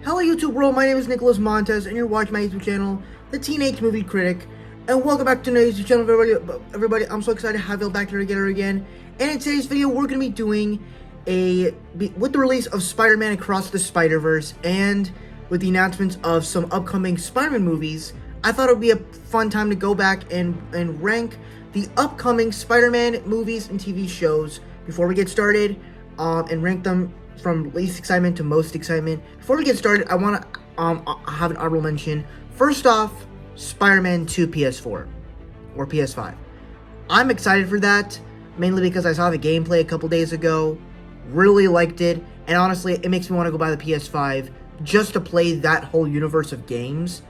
Hello YouTube world, my name is Nicholas Montes and you're watching my YouTube channel, The Teenage Movie Critic, and welcome back to my YouTube channel, everybody. I'm so excited to have you back here again. And in today's video, we're going to be doing with the release of Spider-Man Across the Spider-Verse and with the announcements of some upcoming Spider-Man movies, I thought it would be a fun time to go back and rank the upcoming Spider-Man movies and TV shows before we get started, and rank them from least excitement to most excitement. Before we get started, I want to have an honorable mention. First off, Spider-Man 2 PS4 or PS5. I'm excited for that, mainly because I saw the gameplay a couple days ago, really liked it, and honestly, it makes me want to go buy the PS5 just to play that whole universe of games.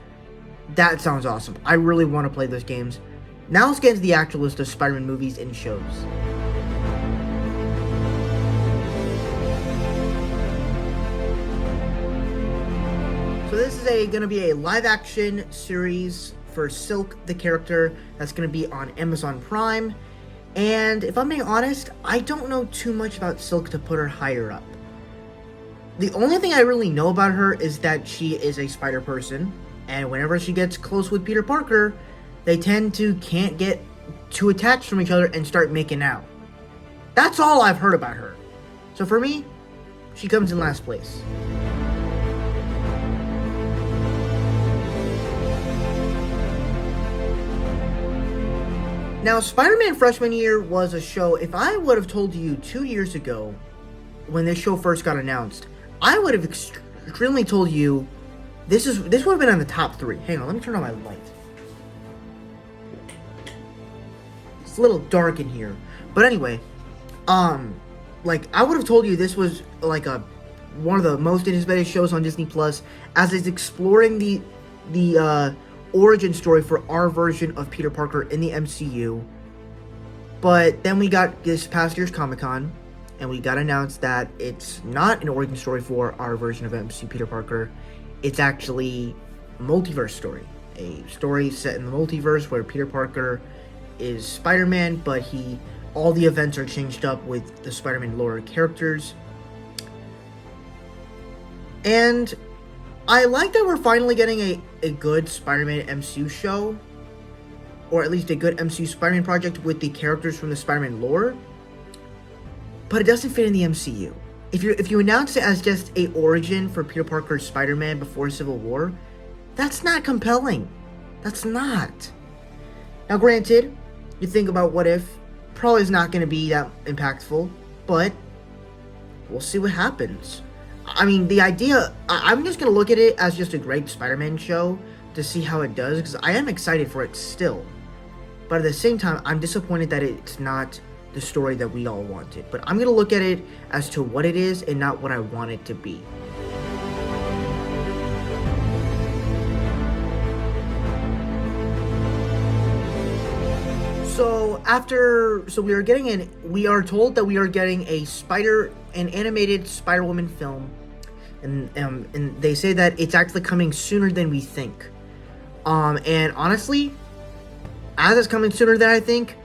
That sounds awesome. I really want to play those games. Now let's get into the actual list of Spider-Man movies and shows. So this is going to be a live-action series for Silk, the character, that's going to be on Amazon Prime. And if I'm being honest, I don't know too much about Silk to put her higher up. The only thing I really know about her is that she is a spider person, and whenever she gets close with Peter Parker, they can't get too attached from each other and start making out. That's all I've heard about her. So for me, she comes in last place. Now, Spider-Man Freshman Year was a show, if I would have told you 2 years ago, when this show first got announced, I would have extremely told you, this would have been on the top 3. Hang on, let me turn on my light. It's a little dark in here. But anyway, like, I would have told you this was, like, one of the most anticipated shows on Disney Plus, as it's exploring the origin story for our version of Peter Parker in the MCU. But then we got this past year's Comic-Con, and we got announced that it's not an origin story for our version of MCU Peter Parker. It's actually a multiverse story. A story set in the multiverse where Peter Parker is Spider-Man, but all the events are changed up with the Spider-Man lore characters. And I like that we're finally getting a good Spider-Man MCU show, or at least a good MCU Spider-Man project with the characters from the Spider-Man lore, but it doesn't fit in the MCU. If you announce it as just a origin for Peter Parker's Spider-Man before Civil War, that's not compelling. That's not. Now granted, you think about What If, probably is not going to be that impactful, but we'll see what happens. I mean, the idea, I'm just going to look at it as just a great Spider-Man show to see how it does, because I am excited for it still. But at the same time, I'm disappointed that it's not the story that we all wanted. But I'm going to look at it as to what it is and not what I want it to be. So we are told that we are getting an animated Spider-Woman film, and they say that it's actually coming sooner than we think. And honestly, as it's coming sooner than I think,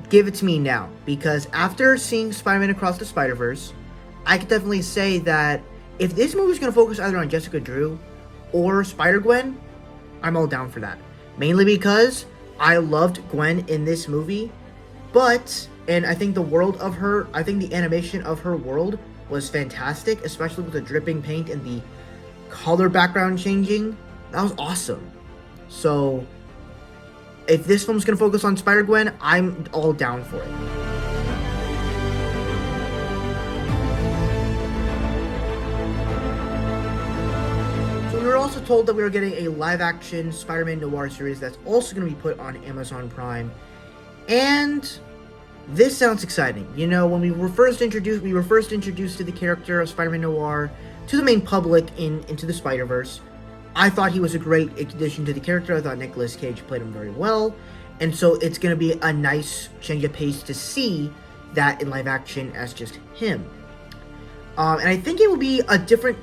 give it to me now, because after seeing Spider-Man Across the Spider-Verse, I could definitely say that if this movie is going to focus either on Jessica Drew or Spider-Gwen, I'm all down for that. Mainly because I loved Gwen in this movie, and I think the animation of her world was fantastic, especially with the dripping paint and the color background changing. That was awesome. So, if this film's gonna focus on Spider-Gwen, I'm all down for it. So we were also told that we are getting a live-action Spider-Man Noir series that's also going to be put on Amazon Prime. And this sounds exciting. You know, when we were first introduced to the character of Spider-Man Noir to the main public in Into the Spider-Verse. I thought he was a great addition to the character. I thought Nicolas Cage played him very well. And so it's going to be a nice change of pace to see that in live action as just him. And I think it will be a different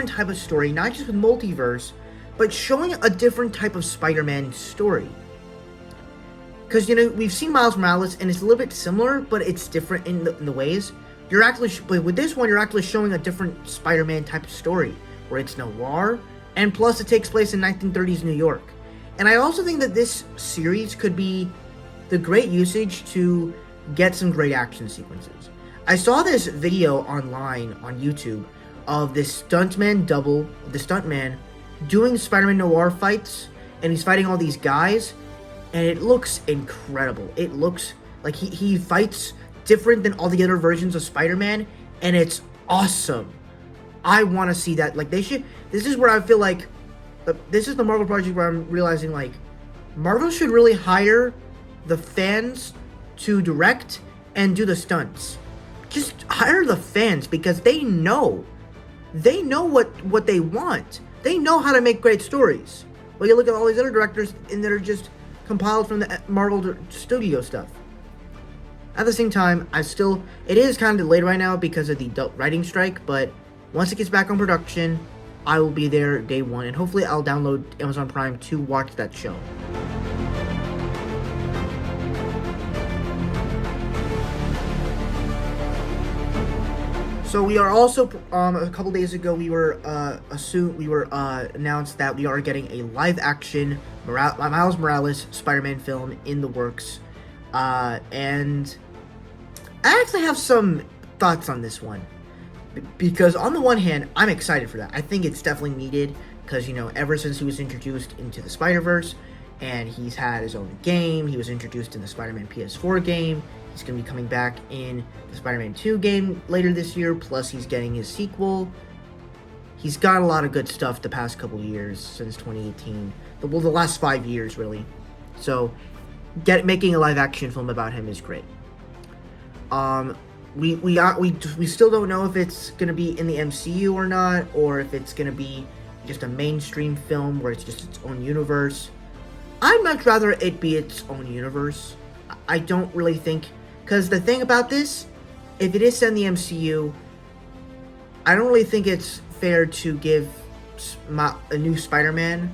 type of story, not just with multiverse, but showing a different type of Spider-Man story. Because, you know, we've seen Miles Morales, and it's a little bit similar, but it's different in the ways. But with this one, you're actually showing a different Spider-Man type of story, where it's noir, and plus it takes place in 1930s New York. And I also think that this series could be the great usage to get some great action sequences. I saw this video online on YouTube of this stuntman doing Spider-Man Noir fights, and he's fighting all these guys, and it looks incredible. It looks like he fights different than all the other versions of Spider-Man, and it's awesome. I want to see that. Like, this is where I feel like this is the Marvel project where I'm realizing, like, Marvel should really hire the fans to direct and do the stunts. Just hire the fans, because they know what they want. They know how to make great stories. Well, you look at all these other directors, and they're just compiled from the Marvel studio stuff. At the same time, it is kind of delayed right now because of the writing strike, but once it gets back on production, I will be there day one, and hopefully I'll download Amazon Prime to watch that show. So we are also, a couple days ago, we were announced that we are getting a live-action Miles Morales Spider-Man film in the works, and I actually have some thoughts on this one. Because on the one hand, I'm excited for that. I think it's definitely needed, because, you know, ever since he was introduced into the Spider-Verse, and he's had his own game, he was introduced in the Spider-Man PS4 game, he's going to be coming back in the Spider-Man 2 game later this year, plus he's getting his sequel. He's got a lot of good stuff the past couple years, since 2018. The last 5 years, really. So, making a live-action film about him is great. We still don't know if it's going to be in the MCU or not, or if it's going to be just a mainstream film where it's just its own universe. I'd much rather it be its own universe. I don't really think, because the thing about this, if it is set in the MCU, I don't really think it's fair to give a new Spider-Man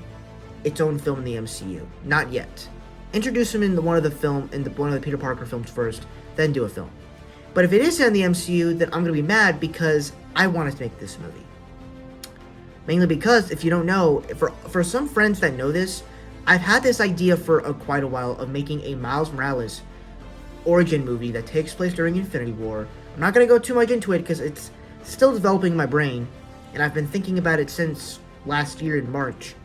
its own film in the MCU. Not yet. Introduce him in one of the Peter Parker films first, then do a film. But if it is in the MCU, then I'm going to be mad, because I wanted to make this movie. Mainly because, if you don't know, for some friends that know this, I've had this idea for quite a while of making a Miles Morales origin movie that takes place during Infinity War. I'm not going to go too much into it, because it's still developing in my brain, and I've been thinking about it since last year in March.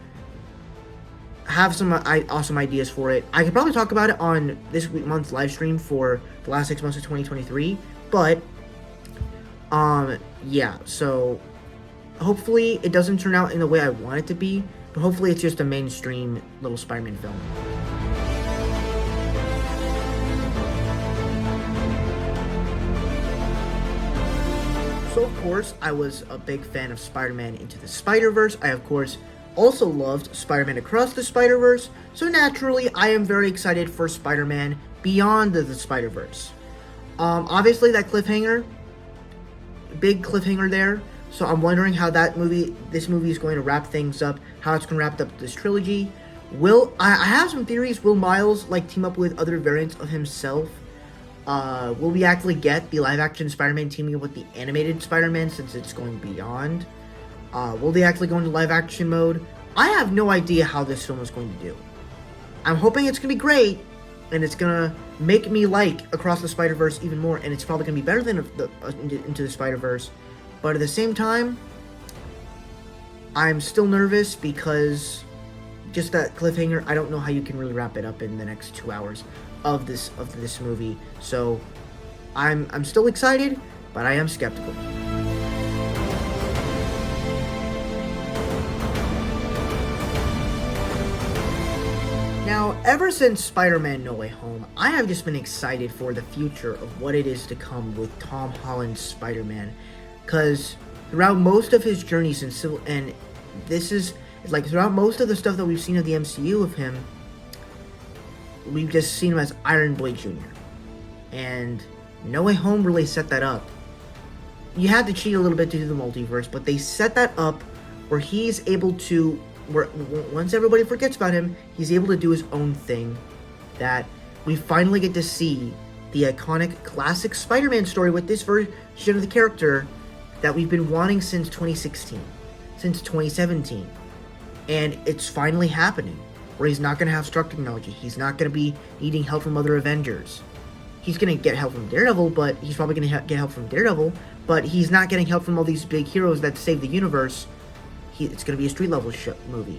I have some awesome ideas for it. I could probably talk about it on this month's live stream for the last 6 months of 2023, but, yeah, so, hopefully it doesn't turn out in the way I want it to be, but hopefully it's just a mainstream little Spider-Man film. So, of course, I was a big fan of Spider-Man Into the Spider-Verse. I, of course, also loved Spider-Man Across the Spider-Verse, so naturally, I am very excited for Spider-Man Beyond the Spider-Verse. Obviously, that big cliffhanger there, so I'm wondering how this movie is going to wrap things up, how it's going to wrap up this trilogy. I have some theories. Will Miles, team up with other variants of himself? Will we actually get the live-action Spider-Man teaming up with the animated Spider-Man, since it's going beyond? Will they actually go into live-action mode? I have no idea how this film is going to do. I'm hoping it's going to be great, and it's going to make me like Across the Spider-Verse even more, and it's probably going to be better than Into the Spider-Verse. But at the same time, I'm still nervous, because just that cliffhanger, I don't know how you can really wrap it up in the next 2 hours of this movie. So I'm still excited, but I am skeptical. Now, ever since Spider-Man No Way Home, I have just been excited for the future of what it is to come with Tom Holland's Spider-Man, because throughout most of his journey since and this is like throughout most of the stuff that we've seen of the MCU of him, we've just seen him as Iron Boy Jr. And No Way Home really set that up. You had to cheat a little bit to do the multiverse, but they set that up where he's able to, where once everybody forgets about him, he's able to do his own thing. That we finally get to see the iconic classic Spider-Man story with this version of the character that we've been wanting since 2016, since 2017. And it's finally happening, where he's not going to have Stark technology. He's not going to be needing help from other Avengers. He's going to get help from Daredevil, but he's probably going to get help from Daredevil, but he's not getting help from all these big heroes that save the universe. It's going to be a street-level movie.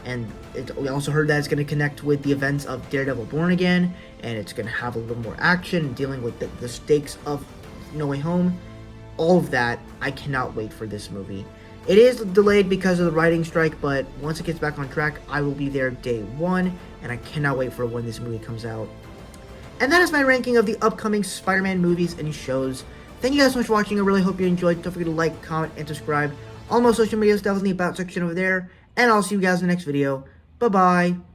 And we also heard that it's going to connect with the events of Daredevil Born Again, and it's going to have a little more action, dealing with the stakes of No Way Home. All of that, I cannot wait for this movie. It is delayed because of the writing strike, but once it gets back on track, I will be there day one, and I cannot wait for when this movie comes out. And that is my ranking of the upcoming Spider-Man movies and shows. Thank you guys so much for watching. I really hope you enjoyed. Don't forget to like, comment, and subscribe. All my social media stuff is in the About section over there. And I'll see you guys in the next video. Bye-bye.